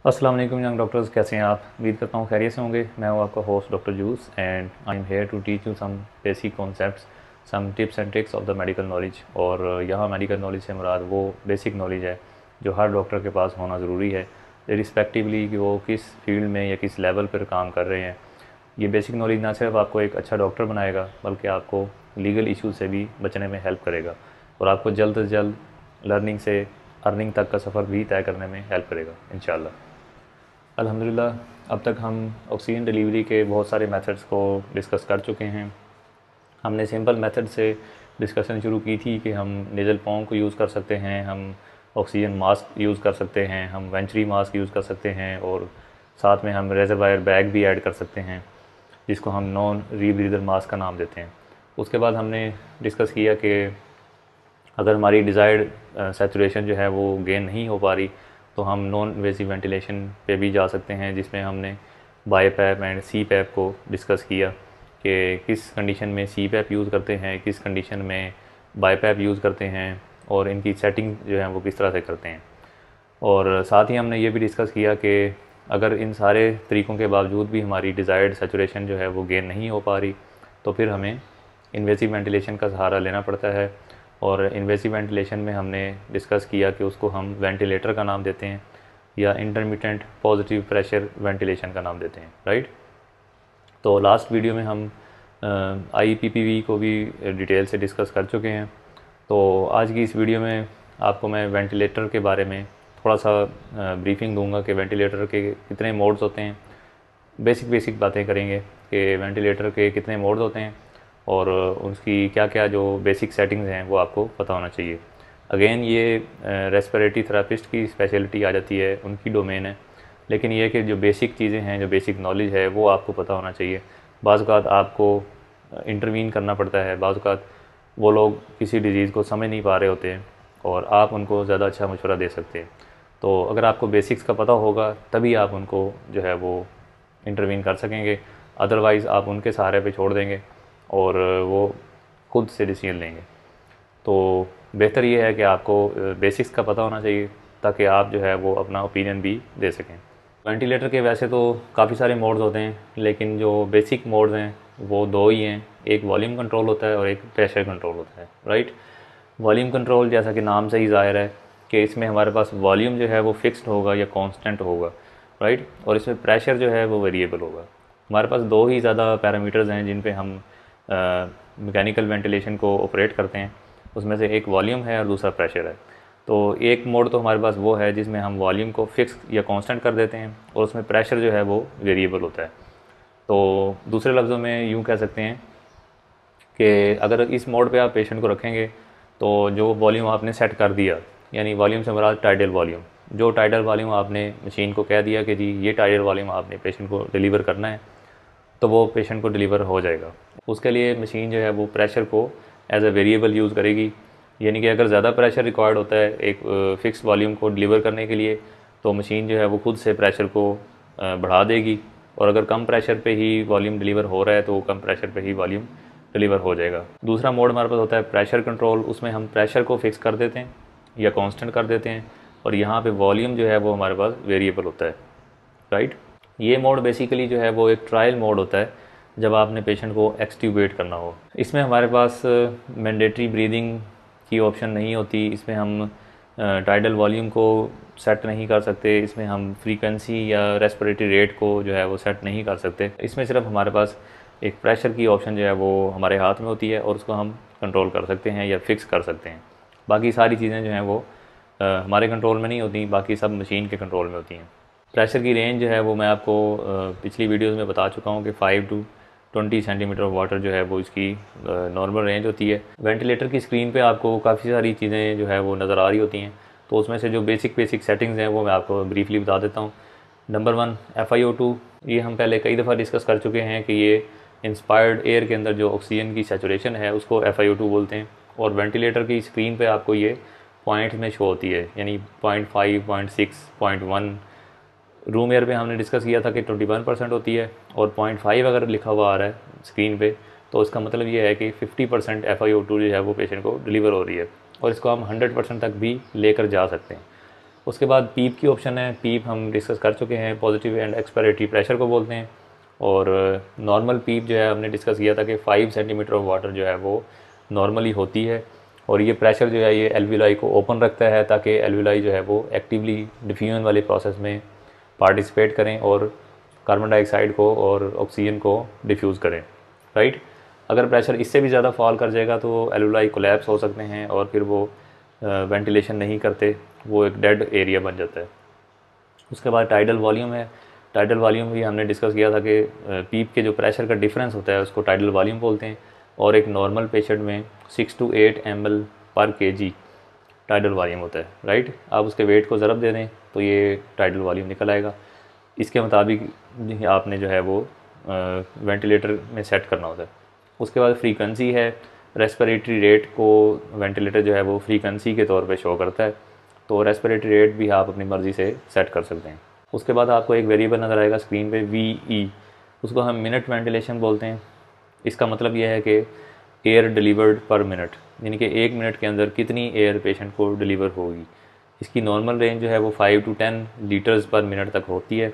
अस्सलाम वालेकुम young doctors, कैसे हैं आप? उम्मीद करता हूँ खैरियत से होंगे। मैं हूँ आपका host doctor juice and I am here to teach you some basic concepts, some tips and tricks of the medical knowledge. और यहाँ मेडिकल नॉलेज से मुराद वो बेसिक नॉलेज है जो हर डॉक्टर के पास होना ज़रूरी है, रिस्पेक्टिवली कि वो किस फील्ड में या किस लेवल पर काम कर रहे हैं। ये बेसिक नॉलेज ना सिर्फ आपको एक अच्छा डॉक्टर बनाएगा बल्कि आपको लीगल इशू से भी बचने में हेल्प करेगा और आपको जल्द से जल्द लर्निंग से अर्निंग तक का सफ़र भी तय करने में हेल्प करेगा इंशाल्लाह। अल्हम्दुलिल्लाह, अब तक हम ऑक्सीजन डिलीवरी के बहुत सारे मेथड्स को डिस्कस कर चुके हैं। हमने सिंपल मेथड से डिस्कशन शुरू की थी कि हम नेज़ल पोंग को यूज़ कर सकते हैं, हम ऑक्सीजन मास्क यूज़ कर सकते हैं, हम वेंचुरी मास्क यूज़ कर सकते हैं और साथ में हम रेजरवायर बैग भी ऐड कर सकते हैं जिसको हम नॉन रीब्रीदर मास्क का नाम देते हैं। उसके बाद हमने डिस्कस किया कि अगर हमारी डिज़ायर्ड सैचुरेशन जो है वो गेन नहीं हो पा रही तो हम नॉन इन्वेसिव वेंटिलेशन पे भी जा सकते हैं, जिसमें हमने बाईपैप एंड सी पैप को डिस्कस किया कि किस कंडीशन में सी पैप यूज़ करते हैं, किस कंडीशन में बाईपैप यूज़ करते हैं और इनकी सेटिंग जो है वो किस तरह से करते हैं। और साथ ही हमने ये भी डिस्कस किया कि अगर इन सारे तरीक़ों के बावजूद भी हमारी डिज़ायर्ड सैचुरेशन जो है वो गेन नहीं हो पा रही तो फिर हमें इन्वेसिव वेंटिलेशन का सहारा लेना पड़ता है। और इन्वेसिव वेंटिलेशन में हमने डिस्कस किया कि उसको हम वेंटिलेटर का नाम देते हैं या इंटरमिटेंट पॉजिटिव प्रेशर वेंटिलेशन का नाम देते हैं, राइट। तो लास्ट वीडियो में हम IPPV को भी डिटेल से डिस्कस कर चुके हैं। तो आज की इस वीडियो में आपको मैं वेंटिलेटर के बारे में थोड़ा सा ब्रीफिंग दूंगा कि वेंटिलेटर के कितने मोड्स होते हैं। बेसिक बातें करेंगे कि वेंटिलेटर के कितने मोड्स होते हैं और उसकी क्या क्या जो बेसिक सेटिंग्स हैं वो आपको पता होना चाहिए। अगेन ये रेस्पिरेटरी थेरापिस्ट की स्पेशलिटी आ जाती है, उनकी डोमेन है, लेकिन ये कि जो बेसिक चीज़ें हैं, जो बेसिक नॉलेज है वो आपको पता होना चाहिए। बाज़ औक़ात आपको इंटरवीन करना पड़ता है, बाज़ औक़ात वो लोग किसी डिज़ीज़ को समझ नहीं पा रहे होते हैं और आप उनको ज़्यादा अच्छा मशवरा दे सकते हैं। तो अगर आपको बेसिक्स का पता होगा तभी आप उनको जो है वो इंटरवीन कर सकेंगे, अदरवाइज़ आप उनके सहारे पे छोड़ देंगे और वो खुद से डिसीजन लेंगे। तो बेहतर ये है कि आपको बेसिक्स का पता होना चाहिए ताकि आप जो है वो अपना ओपिनियन भी दे सकें। वेंटिलेटर के वैसे तो काफ़ी सारे मोड्स होते हैं, लेकिन जो बेसिक मोड्स हैं वो दो ही हैं, एक वॉल्यूम कंट्रोल होता है और एक प्रेशर कंट्रोल होता है, राइट। वॉल्यूम कंट्रोल जैसा कि नाम से ही ज़ाहिर है कि इसमें हमारे पास वॉल्यूम जो है वो फिक्स्ड होगा या कांस्टेंट होगा, राइट, और इसमें प्रेशर जो है वो वेरिएबल होगा। हमारे पास दो ही ज़्यादा पैरामीटर्स हैं जिन पे हम मैकेनिकल वेंटिलेशन को ऑपरेट करते हैं, उसमें से एक वॉल्यूम है और दूसरा प्रेशर है। तो एक मोड तो हमारे पास वो है जिसमें हम वॉल्यूम को फिक्स या कांस्टेंट कर देते हैं और उसमें प्रेशर जो है वो वेरिएबल होता है। तो दूसरे लफ्ज़ों में यूँ कह सकते हैं कि अगर इस मोड पे आप पेशेंट को रखेंगे तो जो वॉल्यूम आपने सेट कर दिया, यानी वॉल्यूम से मुराद टाइडल वॉल्यूम, जो टाइडल वॉल्यूम आपने मशीन को कह दिया कि जी ये टाइडल वॉल्यूम आपने पेशेंट को डिलीवर करना है, तो वो पेशेंट को डिलीवर हो जाएगा। उसके लिए मशीन जो है वो प्रेशर को एज अ वेरिएबल यूज़ करेगी, यानी कि अगर ज़्यादा प्रेशर रिक्वायर्ड होता है एक फ़िक्स वॉल्यूम को डिलीवर करने के लिए तो मशीन जो है वो खुद से प्रेशर को बढ़ा देगी, और अगर कम प्रेशर पे ही वॉल्यूम डिलीवर हो रहा है तो कम प्रेशर पे ही वॉल्यूम डिलीवर हो जाएगा। दूसरा मोड हमारे पास होता है प्रेशर कंट्रोल, उसमें हम प्रेशर को फिक्स कर देते हैं या कांस्टेंट कर देते हैं और यहाँ पे वॉल्यूम जो है वो हमारे पास वेरिएबल होता है, राइट। ये मोड बेसिकली जो है वो एक ट्रायल मोड होता है जब आपने पेशेंट को एक्सट्यूबेट करना हो। इसमें हमारे पास मैंडेटरी ब्रीदिंग की ऑप्शन नहीं होती, इसमें हम टाइडल वॉल्यूम को सेट नहीं कर सकते, इसमें हम फ्रीक्वेंसी या रेस्पिरेटरी रेट को जो है वो सेट नहीं कर सकते। इसमें सिर्फ हमारे पास एक प्रेशर की ऑप्शन जो है वो हमारे हाथ में होती है और उसको हम कंट्रोल कर सकते हैं या फिक्स कर सकते हैं। बाकी सारी चीज़ें जो हैं वो हमारे कंट्रोल में नहीं होती, बाकी सब मशीन के कंट्रोल में होती हैं। प्रेशर की रेंज जो है वो मैं आपको पिछली वीडियोस में बता चुका हूँ कि 5 to 20 सेंटीमीटर ऑफ वाटर जो है वो इसकी नॉर्मल रेंज होती है। वेंटिलेटर की स्क्रीन पे आपको काफ़ी सारी चीज़ें जो है वो नज़र आ रही होती हैं, तो उसमें से जो बेसिक सेटिंग्स हैं वो मैं आपको ब्रीफली बता देता हूँ। नंबर 1 FiO2, ये हम पहले कई दफ़ा डिस्कस कर चुके हैं कि ये इंस्पायर्ड एयर के अंदर जो ऑक्सीजन की सैचुरेशन है उसको FiO2 बोलते हैं, और वेंटिलेटर की स्क्रीन पे आपको ये पॉइंट में शो होती है, यानी 0.5, 0.6, 0.1। रूम एयर पे हमने डिस्कस किया था कि 21% होती है, और 0.5 अगर लिखा हुआ आ रहा है स्क्रीन पे तो इसका मतलब ये है कि 50% FiO2 जो है वो पेशेंट को डिलीवर हो रही है, और इसको हम 100% तक भी लेकर जा सकते हैं। उसके बाद पीप की ऑप्शन है। पीप हम डिस्कस कर चुके हैं, पॉजिटिव एंड एक्सपायरेटरी प्रेशर को बोलते हैं। और नॉर्मल पीप जो है हमने डिस्कस किया था कि 5 सेंटीमीटर ऑफ वाटर जो है वो नॉर्मली होती है, और ये प्रेशर जो है ये एल्विलाई को ओपन रखता है ताकि एल्विलाई जो है वो एक्टिवली डिफ्यूजन वाले प्रोसेस में पार्टिसिपेट करें और कार्बन डाइऑक्साइड को और ऑक्सीजन को डिफ्यूज़ करें, राइट। अगर प्रेशर इससे भी ज़्यादा फॉल कर जाएगा तो एल्विलाई कोलैप्स हो सकते हैं और फिर वो वेंटिलेशन नहीं करते, वो एक डेड एरिया बन जाता है। उसके बाद टाइडल वॉल्यूम है। टाइडल वॉल्यूम भी हमने डिस्कस किया था कि पीप के जो प्रेशर का डिफरेंस होता है उसको टाइडल वॉल्यूम बोलते हैं, और एक नॉर्मल पेशेंट में 6 to 8 ml पर kg टाइडल वॉल्यूम होता है, राइट। आप उसके वेट को ज़रब दे दें तो ये टाइडल वॉल्यूम निकल आएगा। इसके मुताबिक आपने जो है वो वेंटिलेटर में सेट करना होता है। उसके बाद फ्रीक्वेंसी है। रेस्पिरेटरी रेट को वेंटिलेटर जो है वो फ्रीक्वेंसी के तौर पे शो करता है, तो रेस्पिरेटरी रेट भी आप अपनी मर्ज़ी से सेट कर सकते हैं। उसके बाद आपको एक वेरिएबल नज़र आएगा स्क्रीन पे, VE, उसको हम मिनट वेंटिलेशन बोलते हैं। इसका मतलब यह है कि एयर डिलीवर्ड पर मिनट, यानी कि 1 मिनट के अंदर कितनी एयर पेशेंट को डिलीवर होगी। इसकी नॉर्मल रेंज जो है वो 5 to 10 लीटर्स पर मिनट तक होती है,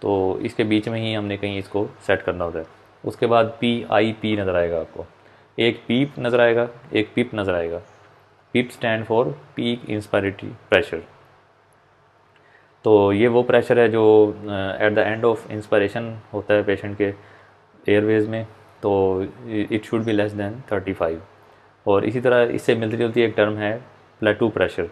तो इसके बीच में ही हमने कहीं इसको सेट करना होता है। उसके बाद PIP नज़र आएगा आपको, एक पीप नज़र आएगा, एक पिप नज़र आएगा। PIP stand for peak inspiratory pressure. तो ये वो प्रेशर है जो at the end of inspiration होता है पेशेंट के एयरवेज में, तो it should be less than 35। और इसी तरह इससे मिलती जुलती एक टर्म है प्लेटू प्रेशर।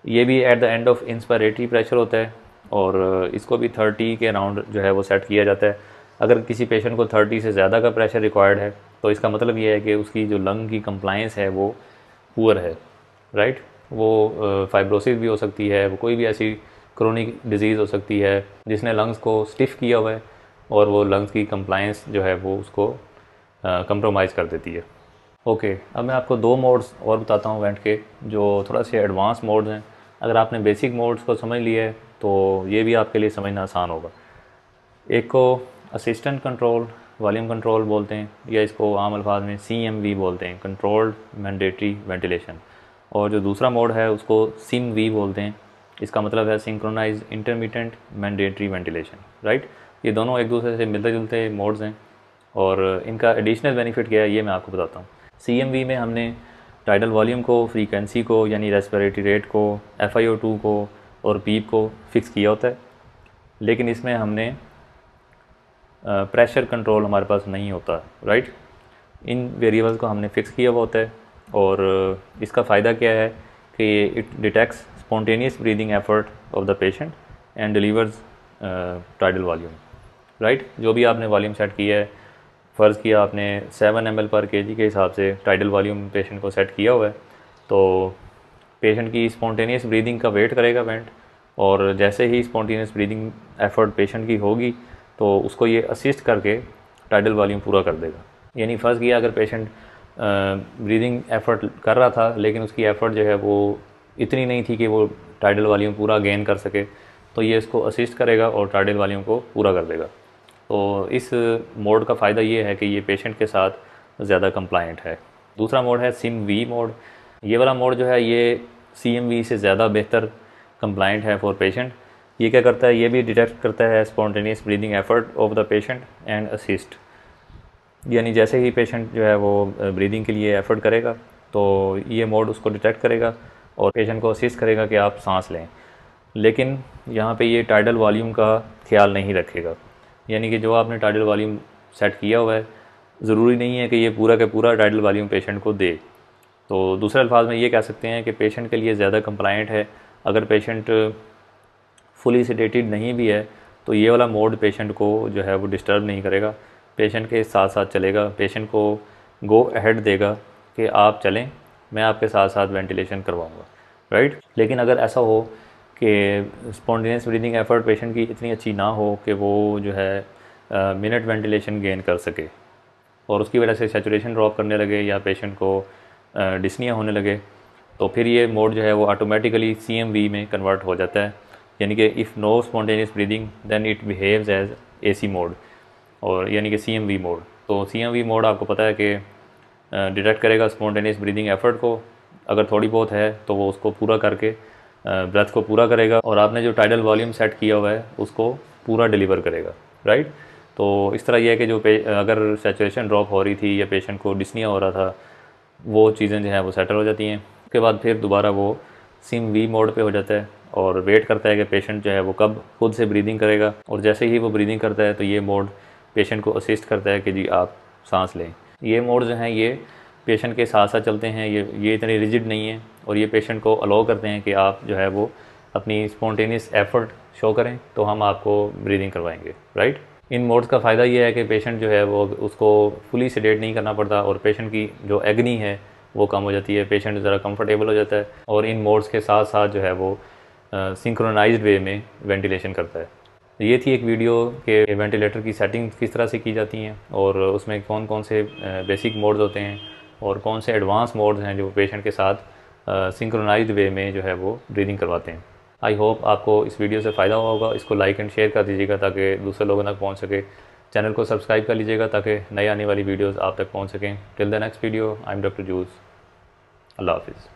ये भी eight the end of inspiratory pressure होता है, और इसको भी 30 के अराउंड जो है वो सेट किया जाता है। अगर किसी पेशेंट को 30 से ज़्यादा का प्रेशर रिक्वायर्ड है तो इसका मतलब ये है कि उसकी जो लंग की कंप्लायंस है वो पुअर है, राइट। वो फाइब्रोसिस भी हो सकती है, वो कोई भी ऐसी क्रोनिक डिजीज़ हो सकती है जिसने लंग्स को स्टिफ़ किया हुआ है और वो लंग्स की कंप्लायंस जो है वो उसको कंप्रोमाइज़ कर देती है। ओके, अब मैं आपको 2 मोड्स और बताता हूँ वेंट के, जो थोड़ा से एडवांस मोड्स हैं। अगर आपने बेसिक मोड्स को समझ लिया है तो ये भी आपके लिए समझना आसान होगा। एक को असिस्टेंट कंट्रोल वॉल्यूम कंट्रोल बोलते हैं, या इसको आम अल्फाज में CMV बोलते हैं, कंट्रोल्ड मैंडेटरी वेंटिलेशन। और जो दूसरा मोड है उसको SIMV बोलते हैं, इसका मतलब है synchronize intermittent mandatory ventilation, right. ये दोनों एक दूसरे से मिलते जुलते मोड्स हैं, और इनका एडिशनल बेनिफिट क्या है ये मैं आपको बताता हूँ। CMV में हमने टाइडल वॉल्यूम को, फ्रीक्वेंसी को यानी रेस्पिरेटरी रेट को, FiO2 को और पीप को फिक्स किया होता है, लेकिन इसमें हमने प्रेशर कंट्रोल हमारे पास नहीं होता, राइट। इन वेरिएबल्स को हमने फिक्स किया हुआ होता है, और इसका फ़ायदा क्या है कि it detects spontaneous breathing effort of the patient and delivers tidal volume, right. जो भी आपने वॉल्यूम सेट किया है, फ़र्ज़ किया आपने 7 ml पर kg के हिसाब से टाइडल वॉल्यूम पेशेंट को सेट किया हुआ है, तो पेशेंट की स्पॉन्टेनियस ब्रीदिंग का वेट करेगा वेंट, और जैसे ही स्पॉन्टेनियस ब्रीदिंग एफर्ट पेशेंट की होगी तो उसको ये असिस्ट करके टाइडल वॉल्यूम पूरा कर देगा। यानी फ़र्ज़ किया अगर पेशेंट ब्रीदिंग एफर्ट कर रहा था लेकिन उसकी एफर्ट जो है वो इतनी नहीं थी कि वो टाइडल वॉल्यूम पूरा गेन कर सके, तो ये इसको असिस्ट करेगा और टाइडल वॉल्यूम को पूरा कर देगा। तो इस मोड का फ़ायदा ये है कि ये पेशेंट के साथ ज़्यादा कंप्लायंट है। दूसरा मोड है SIMV मोड। ये वाला मोड जो है ये CMV से ज़्यादा बेहतर कंप्लायंट है फॉर पेशेंट। ये क्या करता है, ये भी डिटेक्ट करता है spontaneous breathing effort of the patient and assist. यानी जैसे ही पेशेंट जो है वो ब्रीदिंग के लिए एफर्ट करेगा तो ये मोड उसको डिटेक्ट करेगा और पेशेंट को असिस्ट करेगा कि आप सांस लें, लेकिन यहाँ पे ये टाइडल वॉल्यूम का ख्याल नहीं रखेगा। यानी कि जो आपने टाइडल वॉल्यूम सेट किया हुआ है ज़रूरी नहीं है कि ये पूरा का पूरा टाइडल वॉल्यूम पेशेंट को दे। तो दूसरे अल्फाज में ये कह सकते हैं कि पेशेंट के लिए ज़्यादा कंप्लायंट है। अगर पेशेंट फुली सेडेटेड नहीं भी है तो ये वाला मोड पेशेंट को जो है वो डिस्टर्ब नहीं करेगा, पेशेंट के साथ साथ चलेगा, पेशेंट को गो अहेड देगा कि आप चलें, मैं आपके साथ साथ वेंटिलेशन करवाऊंगा, राइट। लेकिन अगर ऐसा हो कि स्पॉन्टेनियस ब्रीदिंग एफर्ट पेशेंट की इतनी अच्छी ना हो कि वो जो है मिनट वेंटिलेशन गेन कर सके और उसकी वजह से सैचुरेशन ड्रॉप करने लगे या पेशेंट को डिस्निया होने लगे, तो फिर ये मोड जो है वो ऑटोमेटिकली CMV में कन्वर्ट हो जाता है। यानी कि if no spontaneous breathing then it behaves as AC mode, और यानी कि CMV मोड। तो CMV मोड आपको पता है कि डिटेक्ट करेगा स्पॉन्टेनियस ब्रीदिंग एफर्ट को, अगर थोड़ी बहुत है तो वो उसको पूरा करके ब्रेथ को पूरा करेगा और आपने जो टाइडल वॉल्यूम सेट किया हुआ है उसको पूरा डिलीवर करेगा, राइट। तो इस तरह यह है कि जो अगर सैचुरेशन ड्रॉप हो रही थी या पेशेंट को डिस्निया हो रहा था, वो चीज़ें जो हैं वो सेटल हो जाती हैं। उसके बाद फिर दोबारा वो सिम वी मोड पे हो जाता है और वेट करता है कि पेशेंट जो है वो कब खुद से ब्रीदिंग करेगा, और जैसे ही वो ब्रीदिंग करता है तो ये मोड पेशेंट को असिस्ट करता है कि जी आप सांस लें। ये मोड जो हैं ये पेशेंट के साथ साथ चलते हैं, ये इतने रिजिड नहीं है और ये पेशेंट को अलाउ करते हैं कि आप जो है वो अपनी स्पॉन्टेनियस एफर्ट शो करें तो हम आपको ब्रीदिंग करवाएंगे, राइट। इन मोड्स का फ़ायदा ये है कि पेशेंट जो है वो उसको फुली सेडेट नहीं करना पड़ता और पेशेंट की जो एग्नी है वो कम हो जाती है, पेशेंट ज़रा कंफर्टेबल हो जाता है और इन मोड्स के साथ साथ जो है वो सिंक्रोनाइज्ड वे में वेंटिलेशन करता है। ये थी एक वीडियो के वेंटिलेटर की सेटिंग किस तरह से की जाती हैं और उसमें कौन कौन से बेसिक मोड्स होते हैं और कौन से एडवांस मोड्स हैं जो पेशेंट के साथ सिंक्रोनाइज्ड वे में जो है वो ब्रीदिंग करवाते हैं। आई होप आपको इस वीडियो से फ़ायदा हुआ होगा। इसको लाइक एंड शेयर कर दीजिएगा ताकि दूसरे लोगों तक पहुंच सके। चैनल को सब्सक्राइब कर लीजिएगा ताकि नई आने वाली वीडियोस आप तक पहुंच सकें। Till the next video, I am doctor Juice. अल्लाह हाफिज़।